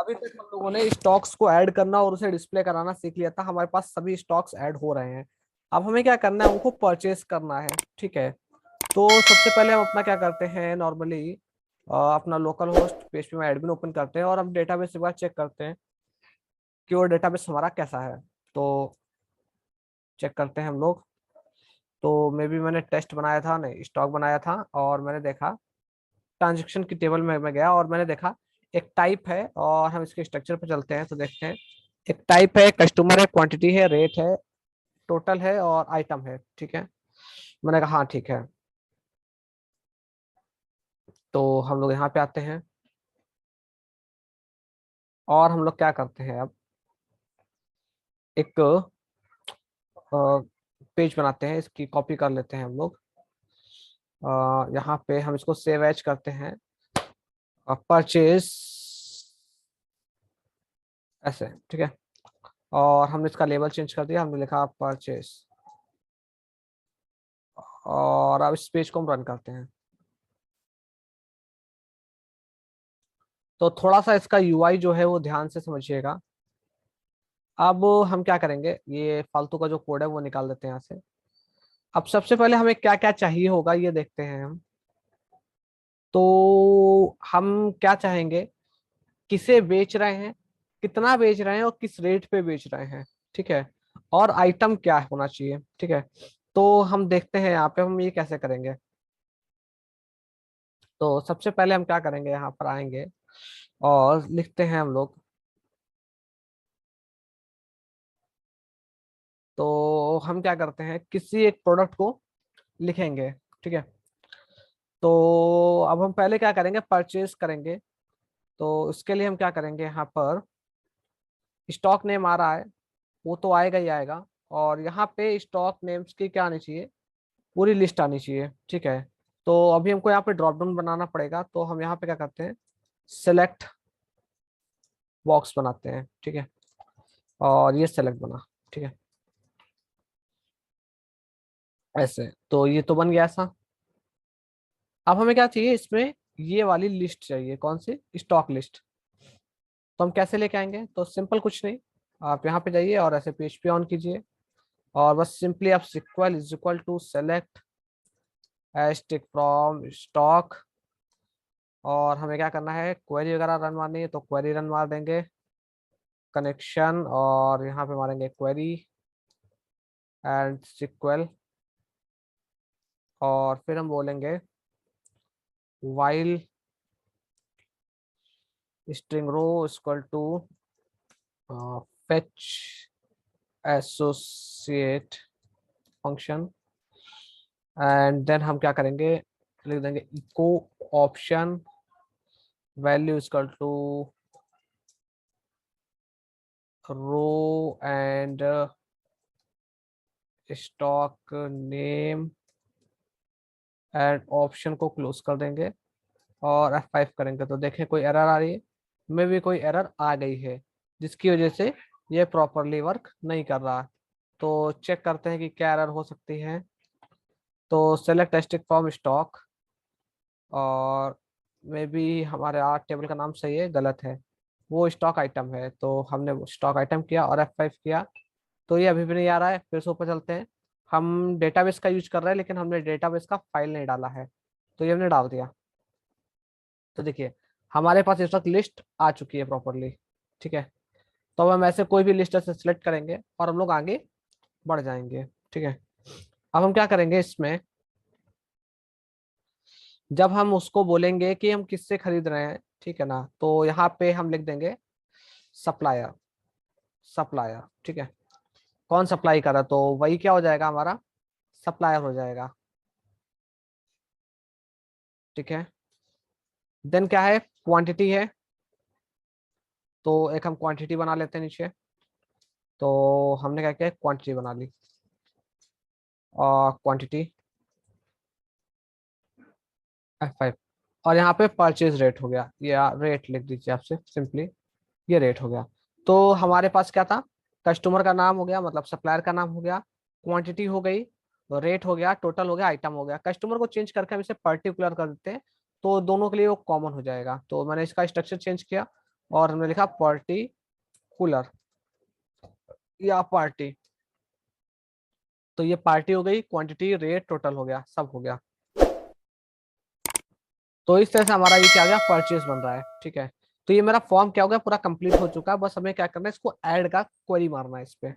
अभी तक हम लोगों ने स्टॉक्स को ऐड करना और उसे डिस्प्ले कराना सीख लिया था, हमारे पास सभी स्टॉक्स ऐड हो रहे हैं। अब हमें क्या करना है, उनको परचेस करना है। ठीक है, तो सबसे पहले हम अपना क्या करते हैं नॉर्मली, अपना लोकल होस्ट पेज में एडमिन ओपन करते हैं और हम डेटाबेस एक बार चेक करते हैं कि वो डेटाबेस हमारा कैसा है। तो चेक करते हैं हम लोग। तो मे बी मैंने टेस्ट बनाया था, नहीं स्टॉक बनाया था, और मैंने देखा ट्रांजेक्शन की टेबल में मैं गया और मैंने देखा एक टाइप है, और हम इसके स्ट्रक्चर पर चलते हैं तो देखते हैं। एक टाइप है, कस्टमर है, क्वांटिटी है, रेट है, टोटल है और आइटम है। ठीक है, मैंने कहा हाँ ठीक है। तो हम लोग यहाँ पे आते हैं और हम लोग क्या करते हैं अब, एक पेज बनाते हैं, इसकी कॉपी कर लेते हैं हम लोग। यहाँ पे हम इसको सेव एज करते हैं, परचेज ऐसे। ठीक है, और हमने इसका लेबल चेंज कर दिया, हमने लिखा परचेज, और अब इस पेज को हम रन करते हैं। तो थोड़ा सा इसका यूआई जो है वो ध्यान से समझिएगा। अब हम क्या करेंगे, ये फालतू का जो कोड है वो निकाल देते हैं यहाँ से। अब सबसे पहले हमें क्या क्या चाहिए होगा ये देखते हैं हम। तो हम क्या चाहेंगे, किसे बेच रहे हैं, कितना बेच रहे हैं और किस रेट पे बेच रहे हैं। ठीक है, और आइटम क्या होना चाहिए। ठीक है, तो हम देखते हैं यहाँ पे हम ये कैसे करेंगे। तो सबसे पहले हम क्या करेंगे, यहाँ पर आएंगे और लिखते हैं हम लोग। तो हम क्या करते हैं, किसी एक प्रोडक्ट को लिखेंगे। ठीक है, तो अब हम पहले क्या करेंगे, परचेज करेंगे। तो इसके लिए हम क्या करेंगे, यहाँ पर स्टॉक नेम आ रहा है, वो तो आएगा ही आएगा, और यहाँ पे स्टॉक नेम्स की क्या आनी चाहिए, पूरी लिस्ट आनी चाहिए। ठीक है, तो अभी हमको यहाँ पे ड्रॉप डाउन बनाना पड़ेगा, तो हम यहाँ पे क्या करते हैं, सेलेक्ट बॉक्स बनाते हैं। ठीक है, और ये सेलेक्ट बना। ठीक है, ऐसे तो ये तो बन गया ऐसा। अब हमें क्या चाहिए इसमें, ये वाली लिस्ट चाहिए, कौन सी, स्टॉक लिस्ट। तो हम कैसे लेके आएंगे, तो सिंपल कुछ नहीं, आप यहाँ पे जाइए और ऐसे पेज पे ऑन कीजिए, और बस सिंपली आप SQL is equal to select hashtag from stock, और हमें क्या करना है, क्वेरी वगैरह रन मारनी है तो क्वेरी रन मार देंगे, कनेक्शन, और यहाँ पे मारेंगे क्वेरी एंड सिक्वल, और फिर हम बोलेंगे while string row equal to fetch associate function, and then हम क्या करेंगे, लिख देंगे echo option value equal to row and stock name, and option को क्लोज कर देंगे और F5 करेंगे तो देखें कोई एरर आ रही है, में भी कोई एरर आ गई है, जिसकी वजह से ये प्रॉपरली वर्क नहीं कर रहा। तो चेक करते हैं कि क्या एरर हो सकती है। तो सेलेक्ट स्टिक फ्रॉम स्टॉक, और मे बी हमारे आर टेबल का नाम सही है गलत है, वो स्टॉक आइटम है, तो हमने वो स्टॉक आइटम किया और F5 किया। तो ये अभी भी नहीं आ रहा है, फिर से ऊपर चलते हैं। हम डेटाबेस का यूज कर रहे हैं लेकिन हमने डेटाबेस का फाइल नहीं डाला है, तो ये हमने डाल दिया। तो देखिए हमारे पास इस वक्त लिस्ट आ चुकी है प्रॉपरली। ठीक है, तो अब हम ऐसे कोई भी लिस्ट से सिलेक्ट करेंगे और हम लोग आगे बढ़ जाएंगे। ठीक है, अब हम क्या करेंगे इसमें, जब हम उसको बोलेंगे कि हम किससे खरीद रहे हैं, ठीक है ना, तो यहाँ पे हम लिख देंगे सप्लायर, सप्लायर। ठीक है, कौन सप्लाई कर रहा है, तो वही क्या हो जाएगा, हमारा सप्लायर हो जाएगा। ठीक है, देन क्या है, क्वांटिटी है, तो एक हम क्वांटिटी बना लेते हैं नीचे। तो हमने क्या किया, क्वांटिटी बना ली, और क्वांटिटी F5, और यहाँ पे परचेज रेट हो गया, या रेट लिख दीजिए आपसे सिंपली, ये रेट हो गया। तो हमारे पास क्या था, कस्टमर का नाम हो गया, मतलब सप्लायर का नाम हो गया, क्वांटिटी हो गई, रेट हो गया, टोटल हो गया, आइटम हो गया। कस्टमर को चेंज करके हम इसे पर्टिकुलर कर देते हैं, तो दोनों के लिए वो कॉमन हो जाएगा। तो मैंने इसका स्ट्रक्चर चेंज किया, और हमने लिखा पर्टिकुलर या पार्टी। तो ये पार्टी हो गई, क्वांटिटी, रेट, टोटल हो गया, सब हो गया। तो इस तरह से हमारा ये क्या हो गया, परचेज बन रहा है। ठीक है, तो ये मेरा फॉर्म क्या हो गया, पूरा कंप्लीट हो चुका है। बस हमें क्या करना है, इसको ऐड का क्वेरी मारना है इस पे।